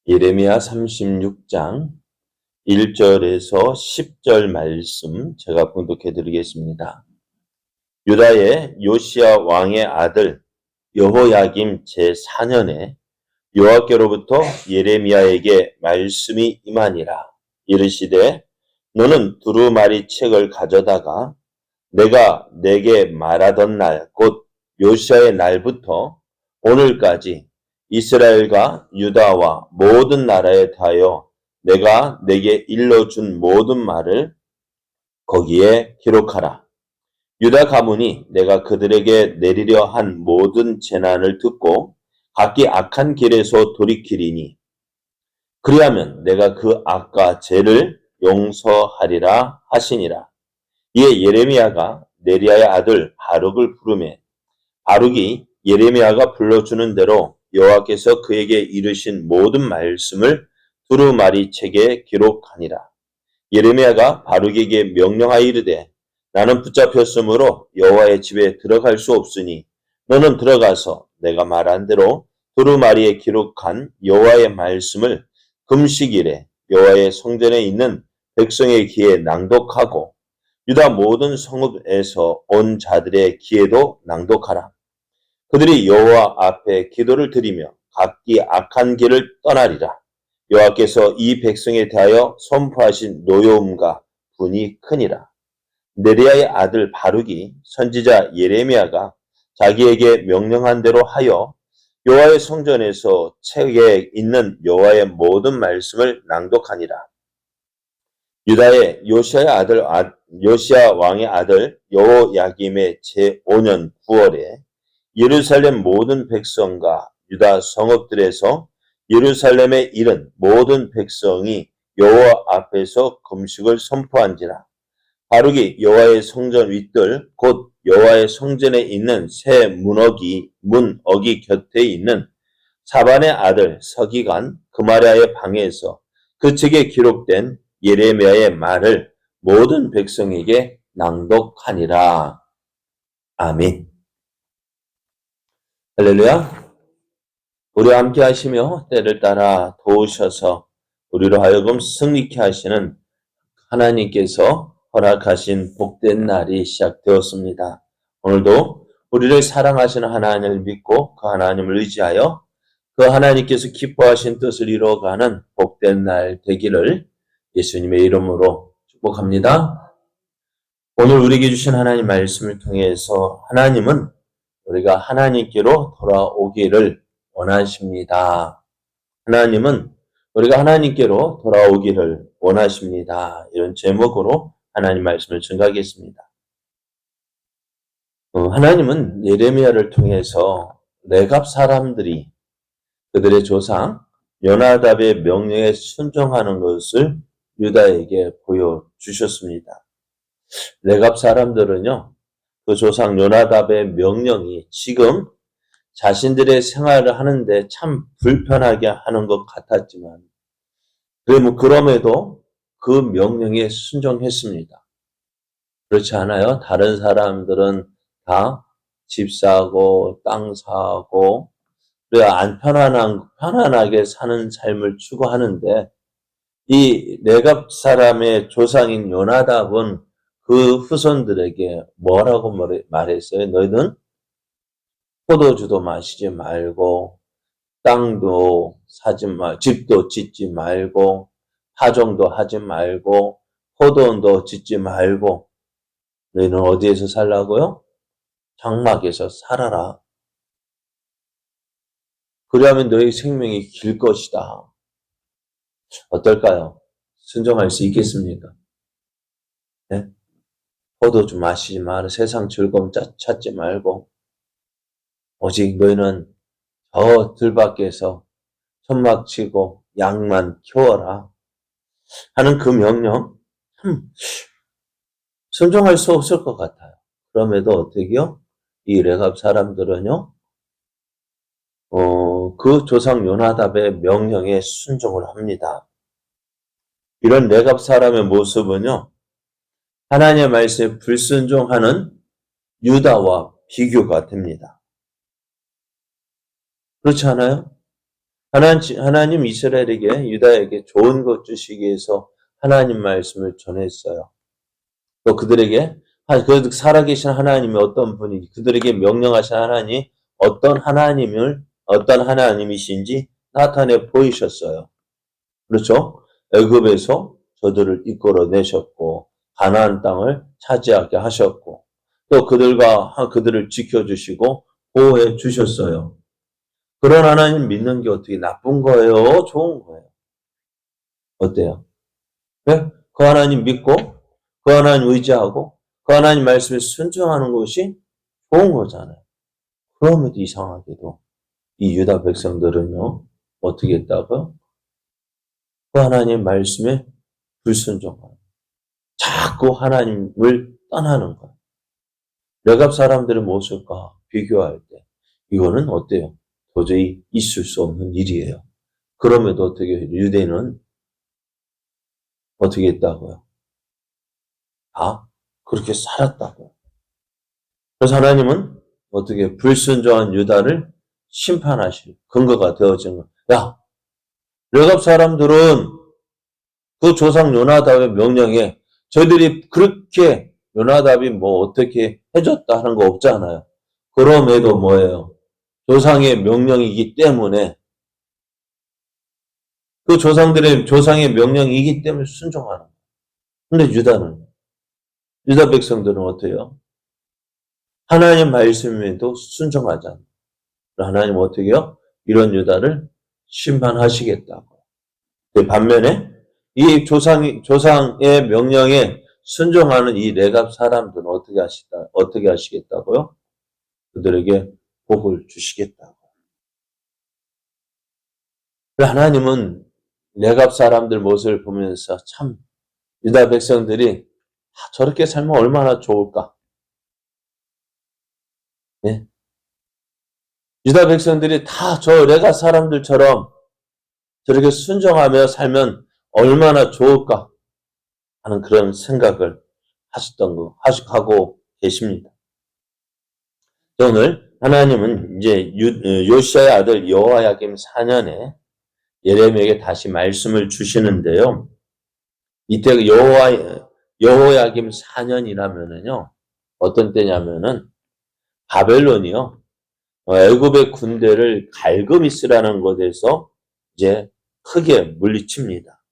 예레미야 36장 1절에서 10절 말씀 제가 봉독해 드리겠습니다. 유다의 요시야 왕의 아들 여호야김 제4년에 여호와께로부터 예레미야에게 말씀이 임하니라. 이르시되 너는 두루마리 책을 가져다가 내가 내게 말하던 날 곧 요시야의 날부터 오늘까지 이스라엘과 유다와 모든 나라에 대하여 내가 내게 일러준 모든 말을 거기에 기록하라. 유다 가문이 내가 그들에게 내리려 한 모든 재난을 듣고 각기 악한 길에서 돌이키리니 그리하면 내가 그 악과 죄를 용서하리라 하시니라. 이에 예레미야가 네리야의 아들 바룩을 부르매 바룩이 예레미야가 불러주는 대로 여호와께서 그에게 이르신 모든 말씀을 두루마리 책에 기록하니라. 예레미야가 바룩에게 명령하여 이르되 나는 붙잡혔으므로 여호와의 집에 들어갈 수 없으니 너는 들어가서 내가 말한 대로 두루마리에 기록한 여호와의 말씀을 금식일에 여호와의 성전에 있는 백성의 귀에 낭독하고 유다 모든 성읍에서 온 자들의 귀에도 낭독하라. 그들이 여호와 앞에 기도를 드리며 각기 악한 길을 떠나리라. 여호와께서 이 백성에 대하여 선포하신 노여움과 분이 크니라. 네리야의 아들 바룩이 선지자 예레미야가 자기에게 명령한 대로 하여 여호와의 성전에서 책에 있는 여호와의 모든 말씀을 낭독하니라. 유다의 요시야 왕의 아들 여호야김의 제5년 9월에 예루살렘 모든 백성과 유다 성읍들에서 예루살렘에 이른 모든 백성이 여호와 앞에서 금식을 선포한지라. 바룩이 여호와의 성전 윗들 곧 여호와의 성전에 있는 새 문어기 곁에 있는 사반의 아들 서기관 그마랴의 방에서 그 책에 기록된 예레미야의 말을 모든 백성에게 낭독하니라. 아멘. 할렐루야. 우리와 함께 하시며 때를 따라 도우셔서 우리로 하여금 승리케 하시는 하나님께서 허락하신 복된 날이 시작되었습니다. 오늘도 우리를 사랑하시는 하나님을 믿고 그 하나님을 의지하여 그 하나님께서 기뻐하신 뜻을 이루어가는 복된 날 되기를 예수님의 이름으로 축복합니다. 오늘 우리에게 주신 하나님 말씀을 통해서 하나님은 우리가 하나님께로 돌아오기를 원하십니다. 하나님은 우리가 하나님께로 돌아오기를 원하십니다. 이런 제목으로 하나님 말씀을 증거하겠습니다. 하나님은 예레미야를 통해서 레갑 사람들이 그들의 조상 요나답의 명령에 순종하는 것을 유다에게 보여주셨습니다. 레갑 사람들은요, 그 조상 요나답의 명령이 지금 자신들의 생활을 하는데 참 불편하게 하는 것 같았지만 그럼에도 그 명령에 순종했습니다. 그렇지 않아요? 다른 사람들은 다 집 사고 땅 사고 안 편안하게 사는 삶을 추구하는데 이 레갑 사람의 조상인 요나답은 그 후손들에게 뭐라고 말했어요? 너희는 포도주도 마시지 말고 땅도 사지 말, 집도 짓지 말고 파종도 하지 말고 포도원도 짓지 말고 너희는 어디에서 살라고요? 장막에서 살아라. 그러면 너희 생명이 길 것이다. 어떨까요? 순종할 수 있겠습니까? 네? 포도주 마시지 마라. 세상 즐거움 찾지 말고 오직 너희는 저 들밖에서 천막 치고 양만 키워라 하는 그 명령 순종할 수 없을 것 같아요. 그럼에도 어떻게요? 이 레갑 사람들은요, 그 조상 요나답의 명령에 순종을 합니다. 이런 레갑 사람의 모습은요, 하나님의 말씀에 불순종하는 유다와 비교가 됩니다. 그렇지 않아요? 하나님 이스라엘에게, 유다에게 좋은 것 주시기 위해서 하나님 말씀을 전했어요. 또 그들에게, 그 살아계신 하나님이 어떤 분인지, 그들에게 명령하신 하나님이 어떤 하나님이신지 나타내 보이셨어요. 그렇죠? 애굽에서 저들을 이끌어내셨고, 가나안 땅을 차지하게 하셨고, 또 그들을 지켜주시고 보호해 주셨어요. 그런 하나님 믿는 게 어떻게 나쁜 거예요? 좋은 거예요? 어때요? 네? 그 하나님 믿고, 그 하나님 의지하고, 그 하나님 말씀에 순종하는 것이 좋은 거잖아요. 그럼에도 이상하게도 이 유다 백성들은요, 어떻게 했다고요? 그 하나님 말씀에 불순종하고, 자꾸 하나님을 떠나는 거예요. 레갑 사람들의 모습과 비교할 때, 이거는 어때요? 도저히 있을 수 없는 일이에요. 그럼에도 어떻게 유대는 어떻게 했다고요? 다 그렇게 살았다고요. 그래서 하나님은 어떻게 불순종한 유다를 심판하실 근거가 되어진 거예요. 야, 레갑 사람들은 그 조상 요나답의 명령에 저희들이 그렇게 요나답이 뭐 어떻게 해줬다 하는 거 없잖아요. 그럼에도 뭐예요? 조상의 명령이기 때문에 그 조상의 명령이기 때문에 순종하는 거예요. 근데 유다 백성들은 어때요? 하나님 말씀에도 순종하지 않아요. 하나님 어떻게 해요? 이런 유다를 심판하시겠다고. 반면에 이 조상의 명령에 순종하는 이 레갑 사람들은 어떻게 하시겠다고요? 그들에게 복을 주시겠다고. 하나님은 레갑 사람들 모습을 보면서 참 유다 백성들이 저렇게 살면 얼마나 좋을까? 네? 유다 백성들이 다 저 레갑 사람들처럼 저렇게 순종하며 살면 얼마나 좋을까 하는 그런 생각을 하고 계십니다. 오늘 하나님은 이제 요시아의 아들 여호야김 4년에 예레미야에게 다시 말씀을 주시는데요. 이때 여호야김 4년이라면은요, 어떤 때냐면은 바벨론이요, 애굽의 군대를 갈그미스라는 곳에서 이제 크게 물리칩니다.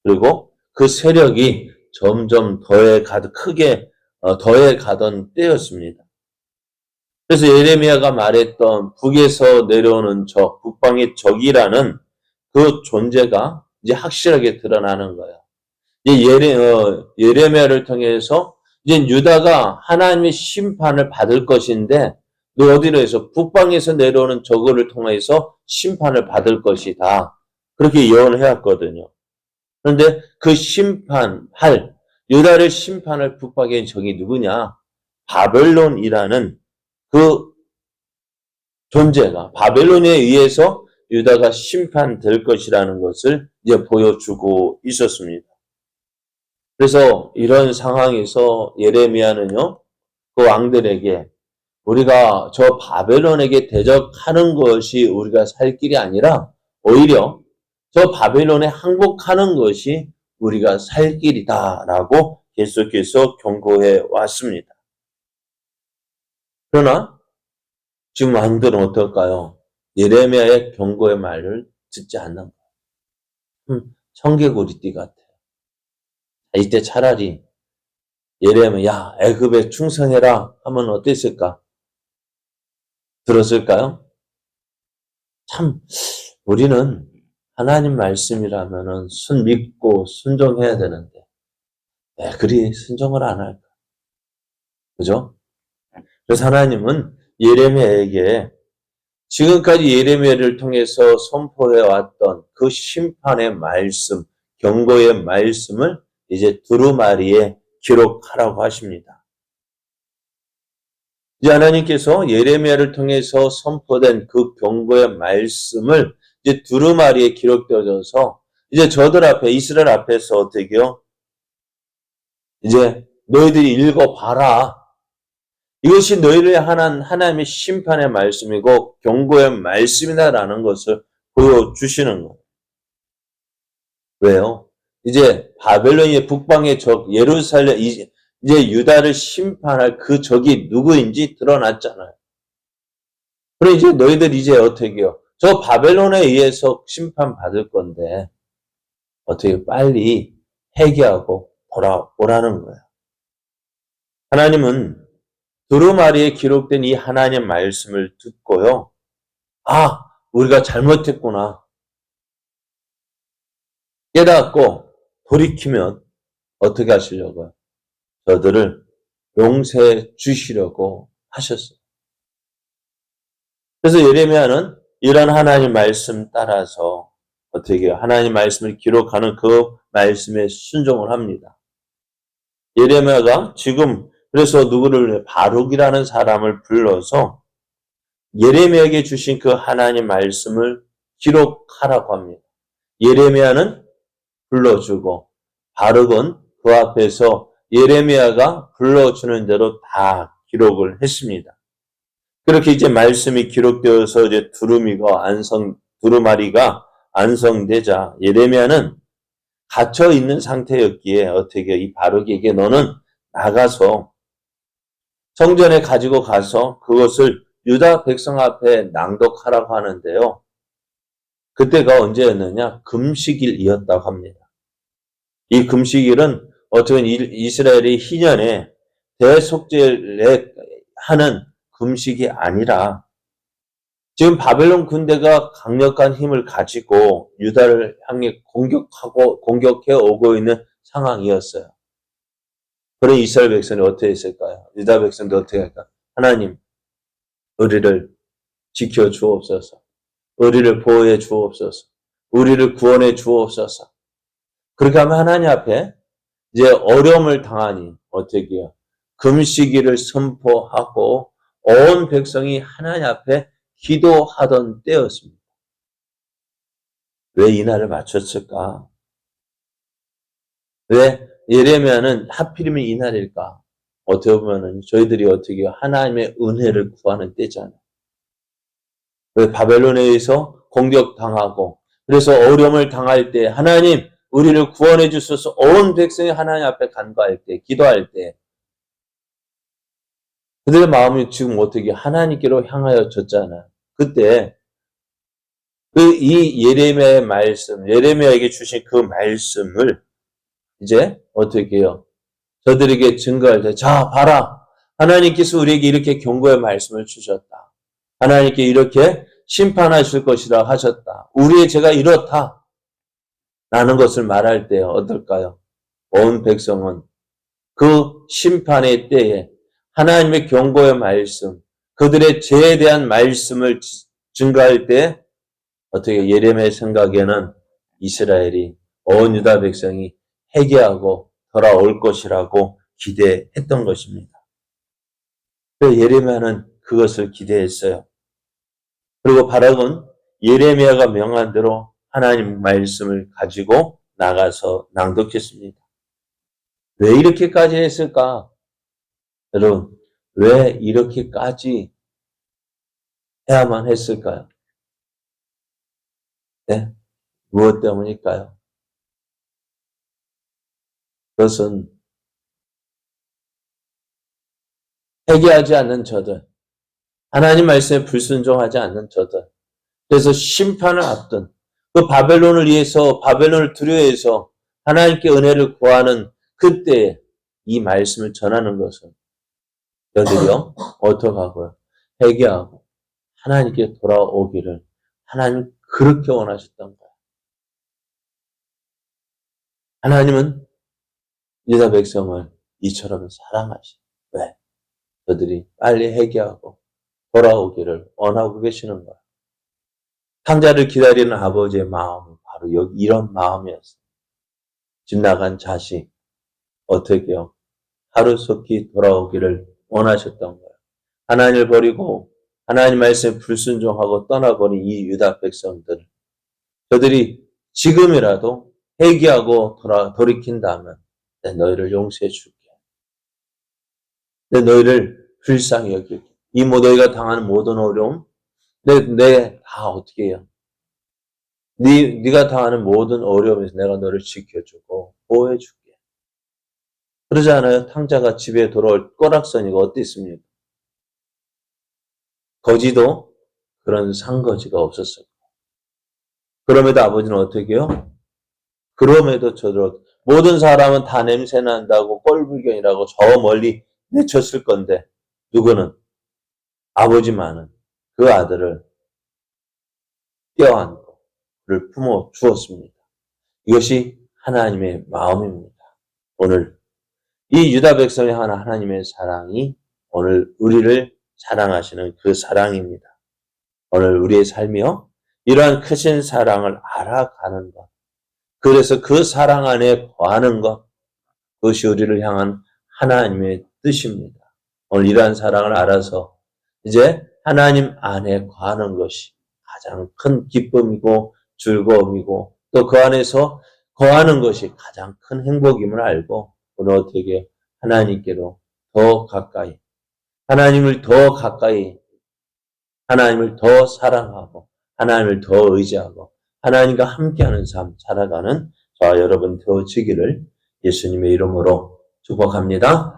그리고 그 세력이 점점 크게 더해 가던 때였습니다. 그래서 예레미야가 말했던 북에서 내려오는 북방의 적이라는 그 존재가 이제 확실하게 드러나는 거예요. 이제 예레미야를 통해서 이제 유다가 하나님의 심판을 받을 것인데, 너 어디로 해서 북방에서 내려오는 적을 통해서 심판을 받을 것이다. 그렇게 예언을 해왔거든요. 그런데 그 유다를 심판할 북방의 적이 누구냐? 바벨론이라는 그 존재가, 바벨론에 의해서 유다가 심판될 것이라는 것을 이제 보여주고 있었습니다. 그래서 이런 상황에서 예레미야는요, 그 왕들에게 우리가 저 바벨론에게 대적하는 것이 우리가 살 길이 아니라 오히려 저 바벨론에 항복하는 것이 우리가 살 길이다라고 계속해서 경고해 왔습니다. 그러나 지금 왕들은 어떨까요? 예레미야의 경고의 말을 듣지 않는 거예요. 청개구리띠 같아요. 이때 차라리 예레미야, 야, 애굽에 충성해라 하면 어땠을까? 들었을까요? 참 우리는 하나님 말씀이라면은 믿고 순종해야 되는데 왜 그리 순종을 안 할까? 그죠? 그래서 하나님은 예레미야에게 지금까지 예레미야를 통해서 선포해왔던 그 심판의 말씀, 경고의 말씀을 이제 두루마리에 기록하라고 하십니다. 이제 하나님께서 예레미야를 통해서 선포된 그 경고의 말씀을 이제 두루마리에 기록되어져서 이제 저들 앞에, 이스라엘 앞에서 어떻게요? 이제 너희들이 읽어봐라. 이것이 너희를 향한 하나님의 심판의 말씀이고 경고의 말씀이다라는 것을 보여주시는 거예요. 왜요? 이제 바벨론의 북방의 적 예루살렘 이제 유다를 심판할 그 적이 누구인지 드러났잖아요. 그래 이제 너희들 이제 어떻게 해요? 저 바벨론에 의해서 심판받을 건데 어떻게 빨리 회개하고 돌아오라는 거예요. 하나님은 두루마리에 기록된 이 하나님 말씀을 듣고요. 아, 우리가 잘못했구나. 깨닫고 돌이키면 어떻게 하시려고요? 저들을 용서해 주시려고 하셨어요. 그래서 예레미야는 이런 하나님 말씀 따라서 어떻게 해요? 하나님 말씀을 기록하는 그 말씀에 순종을 합니다. 예레미야가 지금 그래서 누구를 바룩이라는 사람을 불러서 예레미야에게 주신 그 하나님 말씀을 기록하라고 합니다. 예레미야는 불러주고 바룩은 그 앞에서 예레미야가 불러주는 대로 다 기록을 했습니다. 그렇게 이제 말씀이 기록되어서 이제 두루마리가 안성되자 예레미야는 갇혀 있는 상태였기에 어떻게 이 바룩에게 너는 나가서 성전에 가지고 가서 그것을 유다 백성 앞에 낭독하라고 하는데요. 그때가 언제였느냐? 금식일이었다고 합니다. 이 금식일은 어떻게 이스라엘이 희년에 대속죄를 하는 금식이 아니라 지금 바벨론 군대가 강력한 힘을 가지고 유다를 향해 공격해 오고 있는 상황이었어요. 그런 이스라엘 백성이 어떻게 했을까요? 유다 백성도 어떻게 할까? 하나님, 우리를 지켜 주옵소서. 우리를 보호해 주옵소서. 우리를 구원해 주옵소서. 그렇게 하면 하나님 앞에 이제 어려움을 당하니 어떻게 해요? 금식일을 선포하고 온 백성이 하나님 앞에 기도하던 때였습니다. 왜 이 날을 맞췄을까? 왜 예레미야는 하필이면 이 날일까? 어떻게 보면은 저희들이 어떻게 하나님의 은혜를 구하는 때잖아요. 왜 바벨론에 의해서 공격당하고 그래서 어려움을 당할 때 하나님 우리를 구원해 주소서 온 백성이 하나님 앞에 간구할 때 기도할 때 그들의 마음이 지금 어떻게 하나님께로 향하여 졌잖아요. 그때 이 예레미야의 말씀, 예레미야에게 주신 그 말씀을 이제 어떻게 해요? 저들에게 증거할 때, 자, 봐라. 하나님께서 우리에게 이렇게 경고의 말씀을 주셨다. 하나님께 이렇게 심판하실 것이라 하셨다. 우리의 죄가 이렇다. 라는 것을 말할 때 어떨까요? 온 백성은 그 심판의 때에 하나님의 경고의 말씀, 그들의 죄에 대한 말씀을 증거할 때 어떻게 예레미야의 생각에는 이스라엘이 온 유다 백성이 회개하고 돌아올 것이라고 기대했던 것입니다. 그래서 예레미야는 그것을 기대했어요. 그리고 바락은 예레미야가 명한 대로 하나님 말씀을 가지고 나가서 낭독했습니다. 왜 이렇게까지 했을까? 여러분, 왜 이렇게까지 해야만 했을까요? 네? 무엇 때문일까요? 그것은 회개하지 않는 저들, 하나님 말씀에 불순종하지 않는 저들, 그래서 심판을 앞둔 그 바벨론을 위해서 바벨론을 두려워해서 하나님께 은혜를 구하는 그때 이 말씀을 전하는 것은 저들이요 어떻게 하고요? 회개하고 하나님께 돌아오기를 하나님 그렇게 원하셨던 거예요. 하나님은 유다 백성을 이처럼 사랑하시. 왜? 저들이 빨리 회개하고 돌아오기를 원하고 계시는 거예요. 탕자를 기다리는 아버지의 마음은 바로 여기 이런 마음이었어요. 집 나간 자식 어떻게요? 하루속히 돌아오기를 원하셨던 거예요. 하나님을 버리고 하나님 말씀에 불순종하고 떠나버린 이 유다 백성들 저들이 지금이라도 회개하고 돌이킨다면 내 너희를 용서해 줄게. 내 너희를 불쌍히 여길게. 이 너희가 당하는 모든 어려움 내 다 어떻게 해요? 네가 당하는 모든 어려움에서 내가 너를 지켜주고 보호해줄게. 그러지 않아요? 탕자가 집에 돌아올 꼬락서니가 어땠습니까? 거지도 그런 상거지가 없었어요. 그럼에도 아버지는 어떻게 해요? 그럼에도 저도 모든 사람은 다 냄새 난다고 꼴불견이라고 저 멀리 내쳤을 건데 누구는 아버지만은 그 아들을 떼어안고 그를 품어 주었습니다. 이것이 하나님의 마음입니다. 오늘 이 유다 백성의 하나님의 사랑이 오늘 우리를 사랑하시는 그 사랑입니다. 오늘 우리의 삶이요. 이러한 크신 사랑을 알아가는 것. 그래서 그 사랑 안에 거하는 것. 그것이 우리를 향한 하나님의 뜻입니다. 오늘 이러한 사랑을 알아서 이제 하나님 안에 거하는 것이 가장 큰 기쁨이고 즐거움이고 또 그 안에서 거하는 것이 가장 큰 행복임을 알고 오늘 어떻게 하나님께로 더 가까이 하나님을 더 가까이 하나님을 더 사랑하고 하나님을 더 의지하고 하나님과 함께하는 삶 살아가는 저와 여러분 되어지기를 예수님의 이름으로 축복합니다.